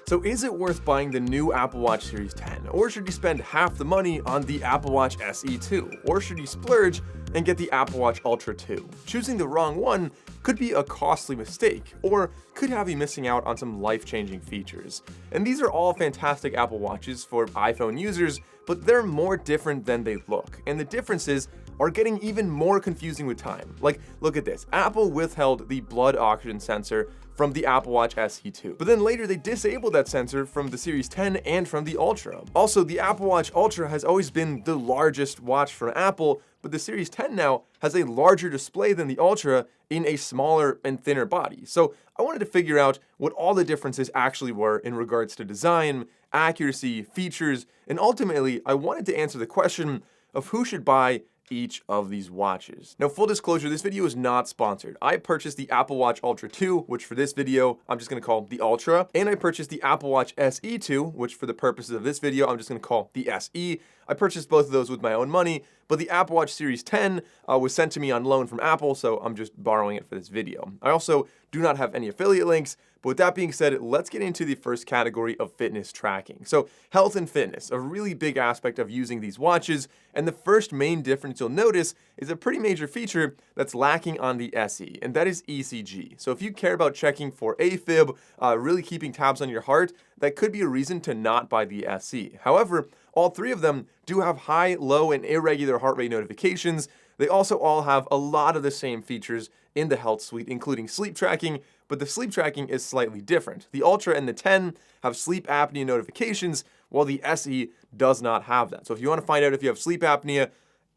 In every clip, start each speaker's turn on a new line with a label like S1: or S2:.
S1: So is it worth buying the new Apple Watch Series 10? Or should you spend half the money on the Apple Watch SE 2? Or should you splurge and get the Apple Watch Ultra 2? Choosing the wrong one could be a costly mistake, or could have you missing out on some life-changing features. And these are all fantastic Apple Watches for iPhone users, but they're more different than they look. And the differences are getting even more confusing with time. Like, look at this. Apple withheld the blood oxygen sensor from the Apple Watch SE 2. But then later they disabled that sensor from the Series 10 and from the Ultra. Also, the Apple Watch Ultra has always been the largest watch from Apple, but the Series 10 now has a larger display than the Ultra in a smaller and thinner body. So I wanted to figure out what all the differences actually were in regards to design, accuracy, features, and ultimately I wanted to answer the question of who should buy each of these watches. Now, full disclosure, this video is not sponsored. I purchased the Apple Watch Ultra 2, which for this video, I'm just gonna call the Ultra, and I purchased the Apple Watch SE 2, which for the purposes of this video, I'm just gonna call the SE. I purchased both of those with my own money, but the Apple Watch Series 10 was sent to me on loan from Apple, so I'm just borrowing it for this video. I also do not have any affiliate links, but with that being said, let's get into the first category of fitness tracking. So health and fitness, a really big aspect of using these watches, and the first main difference you'll notice is a pretty major feature that's lacking on the SE, and that is ECG. So if you care about checking for AFib, really keeping tabs on your heart, that could be a reason to not buy the SE. However, all three of them do have high, low, and irregular heart rate notifications. They also all have a lot of the same features in the health suite, including sleep tracking, but the sleep tracking is slightly different. The Ultra and the 10 have sleep apnea notifications, while the SE does not have that. So if you want to find out if you have sleep apnea,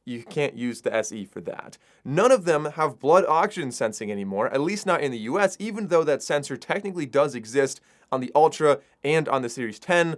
S1: you can't use the SE for that. None of them have blood oxygen sensing anymore, at least not in the US, even though that sensor technically does exist on the Ultra and on the Series 10.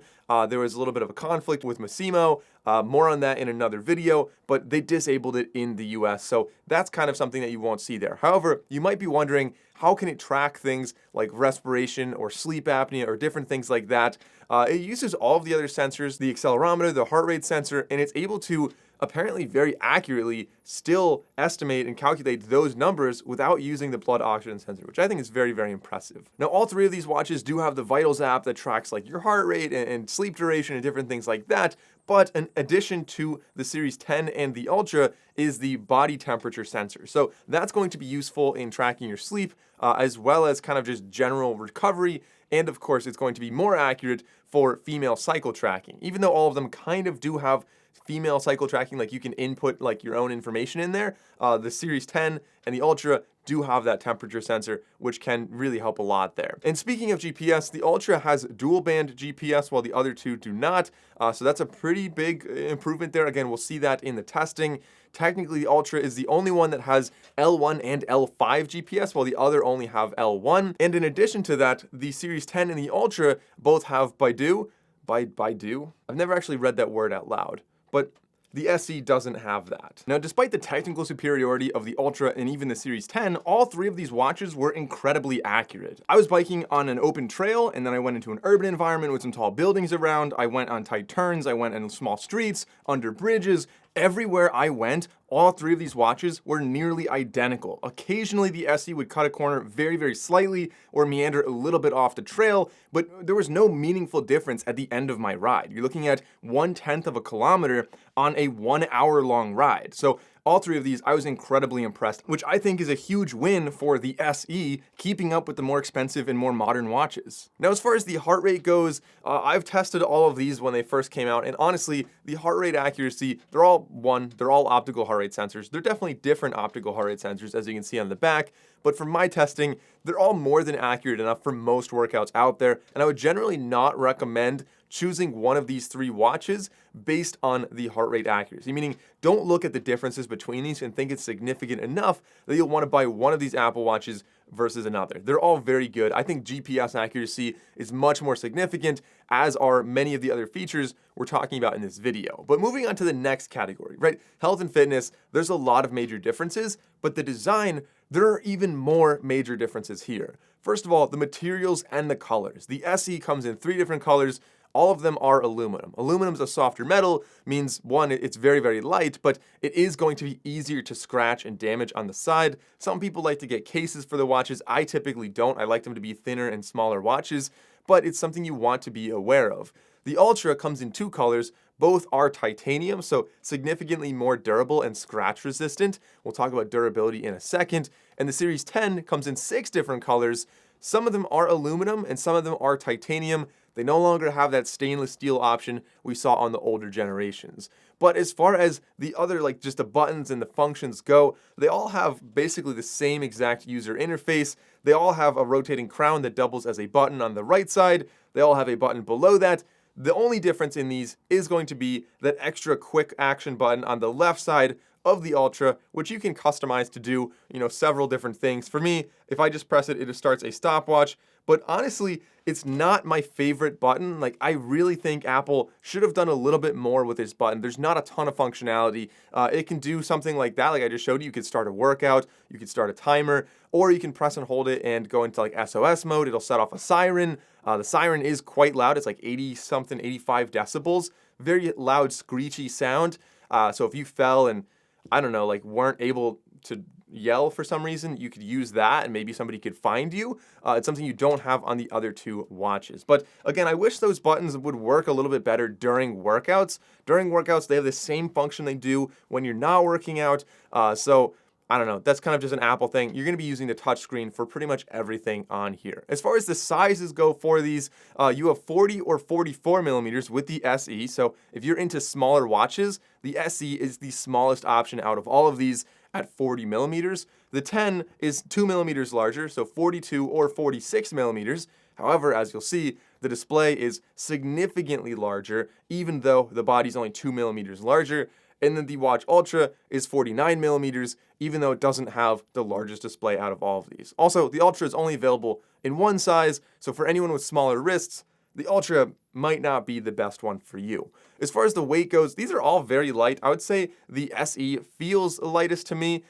S1: There was a little bit of a conflict with Massimo, more on that in another video, but they disabled it in the US, so that's kind of something that you won't see there. However, you might be wondering, how can it track things like respiration or sleep apnea or different things like that? It uses all of the other sensors, the accelerometer, the heart rate sensor, and it's able to apparently very accurately still estimate and calculate those numbers without using the blood oxygen sensor, which I think is very, very impressive. Now, all three of these watches do have the Vitals app that tracks like your heart rate and sleep duration and different things like that, but in addition to the Series 10 and the Ultra is the body temperature sensor. So that's going to be useful in tracking your sleep, as well as kind of just general recovery, and of course, it's going to be more accurate for female cycle tracking, even though all of them kind of do have female cycle tracking, like you can input like your own information in there. The Series 10 and the Ultra do have that temperature sensor, which can really help a lot there. And speaking of GPS, the Ultra has dual band GPS while the other two do not. So that's a pretty big improvement there. Again, we'll see that in the testing. Technically, the Ultra is the only one that has L1 and L5 GPS, while the other only have L1. And in addition to that, the Series 10 and the Ultra both have Baidu. Baidu? I've never actually read that word out loud, but the SE doesn't have that. Now, despite the technical superiority of the Ultra and even the Series 10, all three of these watches were incredibly accurate. I was biking on an open trail, and then I went into an urban environment with some tall buildings around. I went on tight turns, I went in small streets, under bridges. Everywhere I went, all three of these watches were nearly identical. Occasionally, the SE would cut a corner very, very slightly or meander a little bit off the trail, but there was no meaningful difference at the end of my ride. You're looking at 1/10 of a kilometer on a 1 hour long ride. So all three of these, I was incredibly impressed, which I think is a huge win for the SE, keeping up with the more expensive and more modern watches. Now, as far as the heart rate goes, I've tested all of these when they first came out, and honestly, the heart rate accuracy, they're all optical heart rate sensors. They're definitely different optical heart rate sensors, as you can see on the back, but from my testing, they're all more than accurate enough for most workouts out there, and I would generally not recommend choosing one of these three watches based on the heart rate accuracy, meaning don't look at the differences between these and think it's significant enough that you'll want to buy one of these Apple Watches versus another. They're all very good. I think GPS accuracy is much more significant, as are many of the other features we're talking about in this video. But moving on to the next category, right? Health and fitness, there's a lot of major differences, but the design, there are even more major differences here. First of all, the materials and the colors. The SE comes in 3 different colors. all of them are aluminum. Aluminum's a softer metal, means one, it's very, very light, but it is going to be easier to scratch and damage on the side. Some people like to get cases for the watches. I typically don't. I like them to be thinner and smaller watches, but it's something you want to be aware of. The Ultra comes in 2 colors. Both are titanium, so significantly more durable and scratch resistant. We'll talk about durability in a second. And the Series 10 comes in 6 different colors. Some of them are aluminum and some of them are titanium. They no longer have that stainless steel option we saw on the older generations. But as far as the other, like just the buttons and the functions go, they all have basically the same exact user interface. They all have a rotating crown that doubles as a button on the right side. They all have a button below that. The only difference in these is going to be that extra quick action button on the left side of the Ultra, which you can customize to do, several different things. For me, if I just press it, it starts a stopwatch. But honestly, it's not my favorite button. Like, I really think Apple should have done a little bit more with this button. There's not a ton of functionality. It can do something like that, like I just showed you. You could start a workout, you could start a timer, or you can press and hold it and go into like SOS mode. It'll set off a siren. The siren is quite loud. It's like 80-something, 85 decibels. Very loud, screechy sound. So if you fell and, I don't know, like weren't able to yell for some reason, you could use that and maybe somebody could find you. It's something you don't have on the other 2 watches. But again, I wish those buttons would work a little bit better during workouts. During workouts, they have the same function they do when you're not working out. So I don't know, that's kind of just an Apple thing. You're going to be using the touchscreen for pretty much everything on here. As far as the sizes go for these, you have 40 or 44 millimeters with the SE. So if you're into smaller watches, the SE is the smallest option out of all of these at 40 millimeters. The 10 is 2 millimeters larger, so 42 or 46 millimeters. However, as you'll see, the display is significantly larger, even though the body's only 2 millimeters larger. And then the Watch Ultra is 49 millimeters, even though it doesn't have the largest display out of all of these. Also, the Ultra is only available in one size, so for anyone with smaller wrists, the Ultra might not be the best one for you. As far as the weight goes, these are all very light. I would say the SE feels the lightest to me.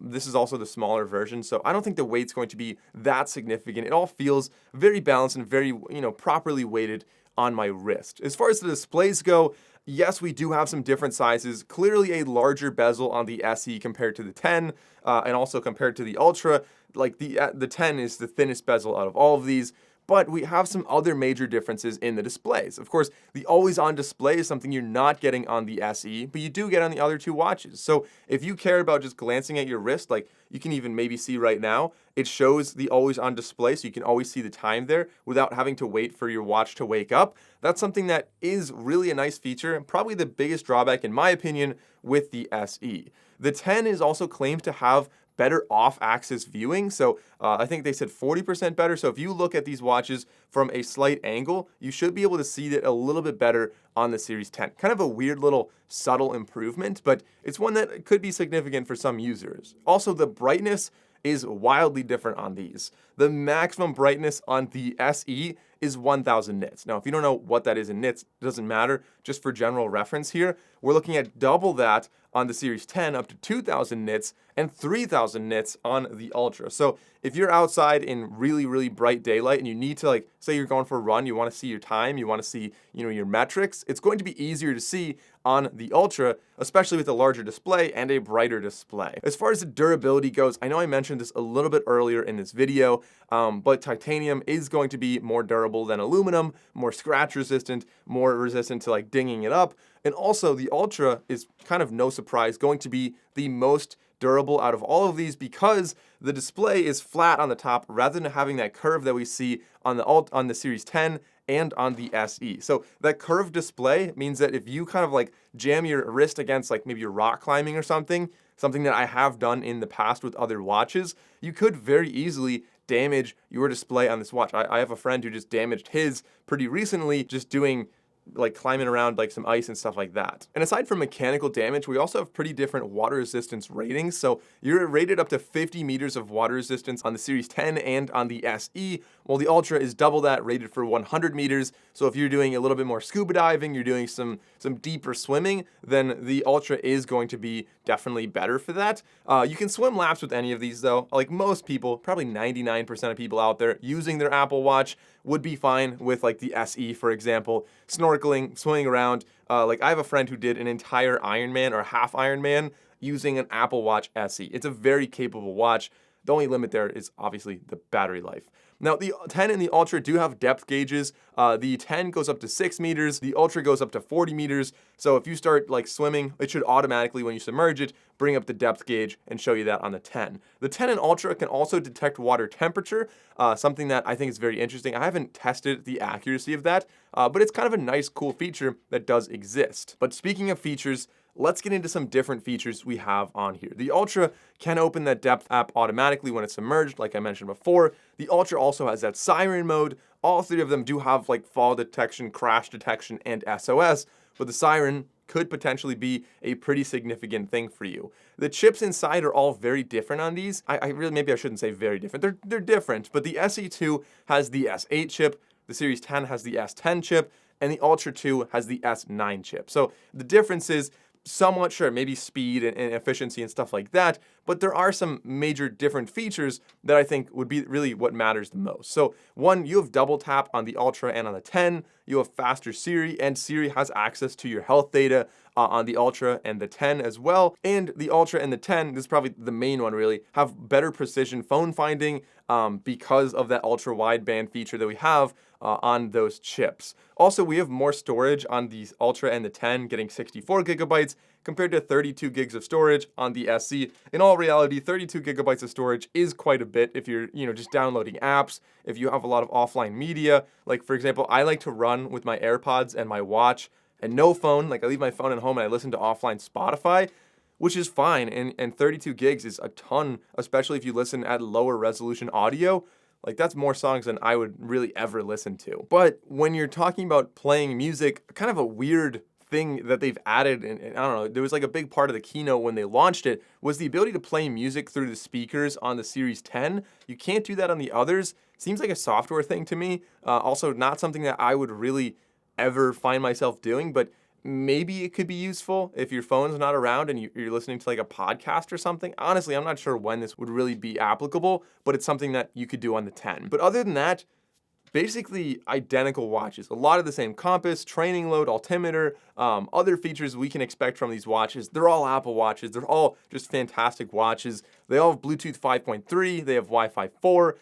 S1: This is also the smaller version, so I don't think the weight's going to be that significant. It all feels very balanced and very, properly weighted on my wrist. As far as the displays go, yes, we do have some different sizes. Clearly a larger bezel on the SE compared to the 10, and also compared to the Ultra. Like the 10 is the thinnest bezel out of all of these. But we have some other major differences in the displays. Of course, the always-on display is something you're not getting on the SE, but you do get on the other 2 watches. So if you care about just glancing at your wrist, like you can even maybe see right now, it shows the always-on display, so you can always see the time there without having to wait for your watch to wake up. That's something that is really a nice feature, and probably the biggest drawback, in my opinion, with the SE. The 10 is also claimed to have better off-axis viewing. So I think they said 40% better. So if you look at these watches from a slight angle, you should be able to see it a little bit better on the Series 10. Kind of a weird little subtle improvement, but it's one that could be significant for some users. Also, the brightness is wildly different on these. The maximum brightness on the SE is 1000 nits. Now, if you don't know what that is in nits, it doesn't matter. Just for general reference here, we're looking at double that on the Series 10, up to 2000 nits, and 3000 nits on the Ultra. So if you're outside in really, really bright daylight and you need to, like, say you're going for a run, you want to see your time, you want to see, your metrics, it's going to be easier to see on the Ultra, especially with a larger display and a brighter display. As far as the durability goes, I know I mentioned this a little bit earlier in this video, but titanium is going to be more durable than aluminum, more scratch resistant, more resistant to like dinging it up. And also the Ultra is kind of no surprise going to be the most durable out of all of these because the display is flat on the top rather than having that curve that we see on the Series 10 and on the SE. So that curved display means that if you kind of like jam your wrist against like maybe you're rock climbing or something that I have done in the past with other watches, you could very easily damage your display on this watch. I have a friend who just damaged his pretty recently just doing like climbing around like some ice and stuff like that. And aside from mechanical damage, we also have pretty different water resistance ratings. So you're rated up to 50 meters of water resistance on the Series 10 and on the SE, while the Ultra is double that, rated for 100 meters. So if you're doing a little bit more scuba diving, you're doing some deeper swimming, then the Ultra is going to be definitely better for that. You can swim laps with any of these though. Like most people, probably 99% of people out there using their Apple Watch would be fine with like the SE, for example, snorkeling, swimming around. Like I have a friend who did an entire Ironman or half Ironman using an Apple Watch SE. It's a very capable watch. The only limit there is obviously the battery life. Now, the 10 and the Ultra do have depth gauges. The 10 goes up to 6 meters. The Ultra goes up to 40 meters. So if you start like swimming, it should automatically, when you submerge it, bring up the depth gauge and show you that on the 10. The 10 and Ultra can also detect water temperature, something that I think is very interesting. I haven't tested the accuracy of that, but it's kind of a nice, cool feature that does exist. But speaking of features, let's get into some different features we have on here. The Ultra can open that depth app automatically when it's submerged, like I mentioned before. The Ultra also has that siren mode. All three of them do have like fall detection, crash detection, and SOS, but the siren could potentially be a pretty significant thing for you. The chips inside are all very different on these. I really, maybe I shouldn't say very different. They're different, but the SE2 has the S8 chip, the Series 10 has the S10 chip, and the Ultra 2 has the S9 chip. So the difference is somewhat, sure, maybe speed and efficiency and stuff like that, but there are some major different features that I think would be really what matters the most. So one, you have double tap on the Ultra and on the 10, you have faster Siri, and Siri has access to your health data on the Ultra and the 10 as well. And the Ultra and the 10, this is probably the main one really, have better precision phone finding because of that ultra wideband feature that we have on those chips. Also, we have more storage on the Ultra and the 10, getting 64 gigabytes compared to 32 gigs of storage on the SE. In all reality, 32 gigabytes of storage is quite a bit if you're, just downloading apps, if you have a lot of offline media. Like for example, I like to run with my AirPods and my watch and no phone. Like I leave my phone at home and I listen to offline Spotify, which is fine. And 32 gigs is a ton, especially if you listen at lower resolution audio. Like that's more songs than I would really ever listen to. But when you're talking about playing music, kind of a weird thing that they've added, and I don't know, there was like a big part of the keynote when they launched it, was the ability to play music through the speakers on the Series 10. You can't do that on the others. Seems like a software thing to me. Also not something that I would really ever find myself doing, but maybe it could be useful if your phone's not around and you're listening to like a podcast or something. Honestly, I'm not sure when this would really be applicable, but it's something that you could do on the 10. But other than that, basically identical watches. A lot of the same compass, training load, altimeter, other features we can expect from these watches. They're all Apple watches. They're all just fantastic watches. They all have Bluetooth 5.3. They have Wi-Fi 4.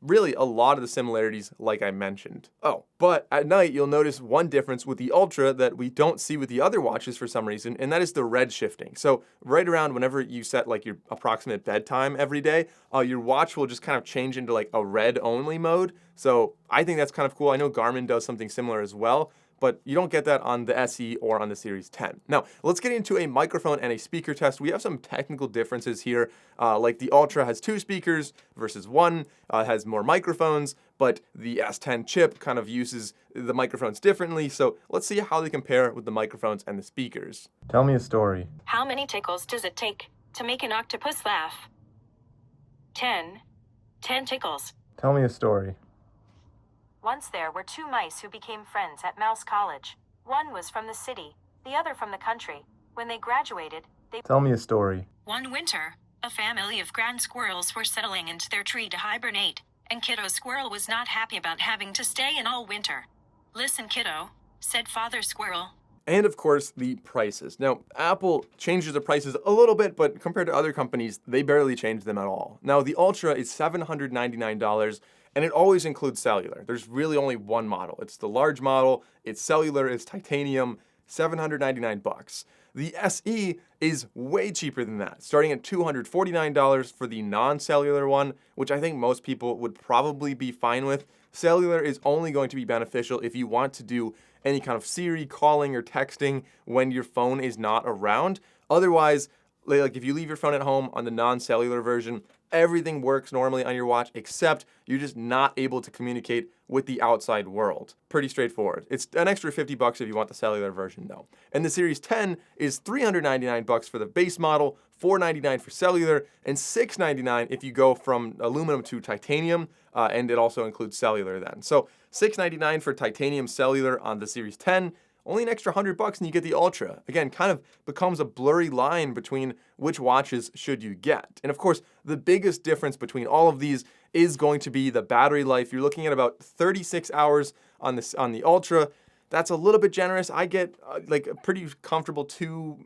S1: Really a lot of the similarities like I mentioned. Oh, but at night you'll notice one difference with the Ultra that we don't see with the other watches for some reason, and that is the red shifting. So right around whenever you set like your approximate bedtime every day, your watch will just kind of change into like a red only mode. So I think that's kind of cool. I know Garmin does something similar as well, but you don't get that on the SE or on the Series 10. Now, let's get into a microphone and a speaker test. We have some technical differences here, like the Ultra has 2 speakers versus 1, has more microphones, but the S10 chip kind of uses the microphones differently. So let's see how they compare with the microphones and the speakers. Tell me a story.
S2: How many tickles does it take to make an octopus laugh? 10. 10 tickles.
S1: Tell me a story.
S2: Once there were 2 mice who became friends at Mouse College. One was from the city, the other from the country. When they graduated,
S1: Tell me a story.
S2: One winter, a family of ground squirrels were settling into their tree to hibernate, and Kiddo Squirrel was not happy about having to stay in all winter. Listen, Kiddo, said Father Squirrel.
S1: And of course, the prices. Now, Apple changes the prices a little bit, but compared to other companies, they barely change them at all. Now, the Ultra is $799, and it always includes cellular. There's really only one model. It's the large model, it's cellular, it's titanium, $799. The SE is way cheaper than that, starting at $249 for the non-cellular one, which I think most people would probably be fine with. Cellular is only going to be beneficial if you want to do any kind of Siri calling or texting when your phone is not around. Otherwise, like if you leave your phone at home on the non-cellular version, everything works normally on your watch, except you're just not able to communicate with the outside world. Pretty straightforward. It's an extra $50 if you want the cellular version though. And the Series 10 is $399 for the base model, $499 for cellular, and $699 if you go from aluminum to titanium, and it also includes cellular then. So $699 for titanium cellular on the Series 10, only an extra $100 and you get the Ultra. Again, kind of becomes a blurry line between which watches should you get. And of course, the biggest difference between all of these is going to be the battery life. You're looking at about 36 hours on the Ultra. That's a little bit generous. I get like a pretty comfortable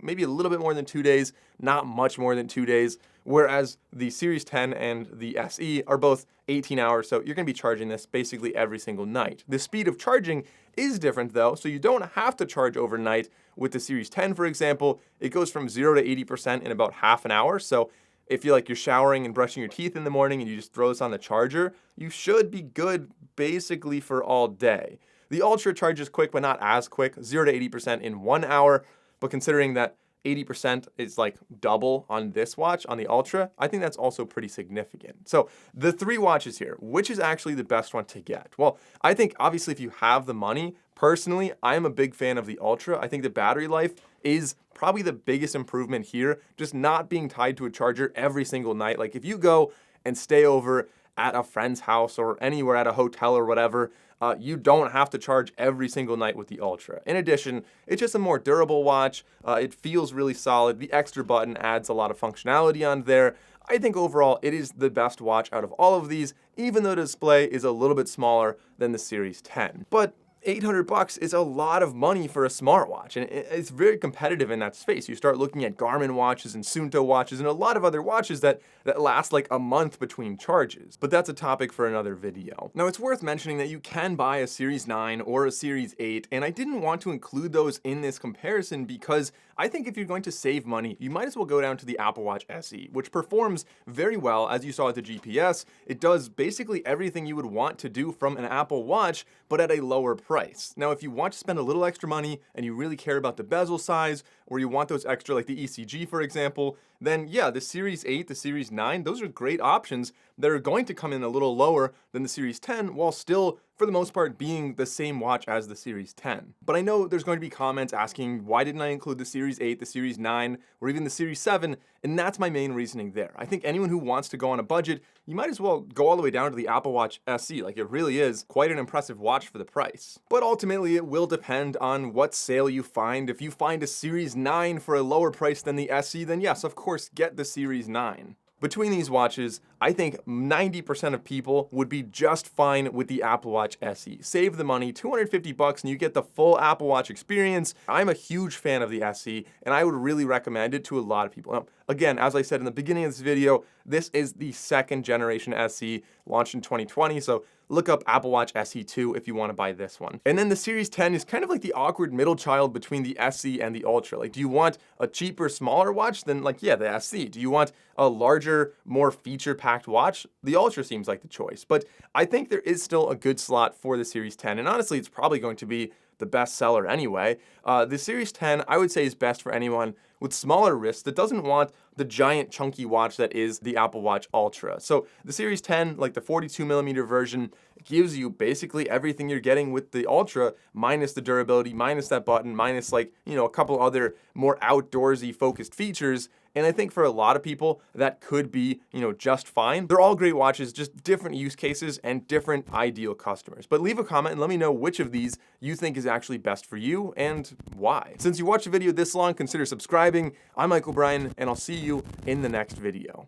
S1: maybe a little bit more than 2 days, not much more than 2 days. Whereas the Series 10 and the SE are both 18 hours, so you're gonna be charging this basically every single night. The speed of charging is different though, so you don't have to charge overnight. With the Series 10, for example, it goes from 0 to 80% in about half an hour. So if you're showering and brushing your teeth in the morning and you just throw this on the charger, you should be good basically for all day. The Ultra charges quick, but not as quick, 0 to 80% in 1 hour. But considering that 80% is like double on this watch, on the Ultra, I think that's also pretty significant. So the 3 watches here, which is actually the best one to get? Well, I think obviously if you have the money, personally, I'm a big fan of the Ultra. I think the battery life is probably the biggest improvement here, just not being tied to a charger every single night. Like if you go and stay over at a friend's house or anywhere at a hotel or whatever, you don't have to charge every single night with the Ultra. In addition, it's just a more durable watch. It feels really solid. The extra button adds a lot of functionality on there. I think overall it is the best watch out of all of these, even though the display is a little bit smaller than the Series 10. But $800 is a lot of money for a smartwatch, and it's very competitive in that space. You start looking at Garmin watches and Suunto watches and a lot of other watches that last like a month between charges. But that's a topic for another video. Now, it's worth mentioning that you can buy a Series 9 or a Series 8, and I didn't want to include those in this comparison because I think if you're going to save money, you might as well go down to the Apple Watch SE, which performs very well, as you saw with the GPS. It does basically everything you would want to do from an Apple Watch, but at a lower price. Now, if you want to spend a little extra money and you really care about the bezel size, or you want those extra, like the ECG, for example, then yeah, the Series 8, the Series 9, those are great options that are going to come in a little lower than the Series 10, while still, for the most part, being the same watch as the Series 10. But I know there's going to be comments asking, why didn't I include the Series 8, the Series 9, or even the Series 7? And that's my main reasoning there. I think anyone who wants to go on a budget, you might as well go all the way down to the Apple Watch SE. Like, it really is quite an impressive watch for the price. But ultimately, it will depend on what sale you find. If you find a Series 9 for a lower price than the SE, then yes, of course, get the Series 9. Between these watches, I think 90% of people would be just fine with the Apple Watch SE. Save the money, $250, and you get the full Apple Watch experience. I'm a huge fan of the SE, and I would really recommend it to a lot of people. Now, again, as I said in the beginning of this video, this is the 2nd generation SE, launched in 2020, so look up Apple Watch SE2 if you want to buy this one. And then the Series 10 is kind of like the awkward middle child between the SE and the Ultra. Like, do you want a cheaper, smaller watch? Then, like, yeah, the SE. Do you want a larger, more feature-packed watch? The Ultra seems like the choice. But I think there is still a good slot for the Series 10, and honestly, it's probably going to be the best seller anyway. The Series 10, I would say, is best for anyone with smaller wrists that doesn't want the giant chunky watch that is the Apple Watch Ultra. So the Series 10, like the 42mm version, gives you basically everything you're getting with the Ultra, minus the durability, minus that button, minus like, a couple other more outdoorsy focused features. And I think for a lot of people, that could be, just fine. They're all great watches, just different use cases and different ideal customers. But leave a comment and let me know which of these you think is actually best for you and why. Since you watched the video this long, consider subscribing. I'm Michael Bryan, and I'll see you in the next video.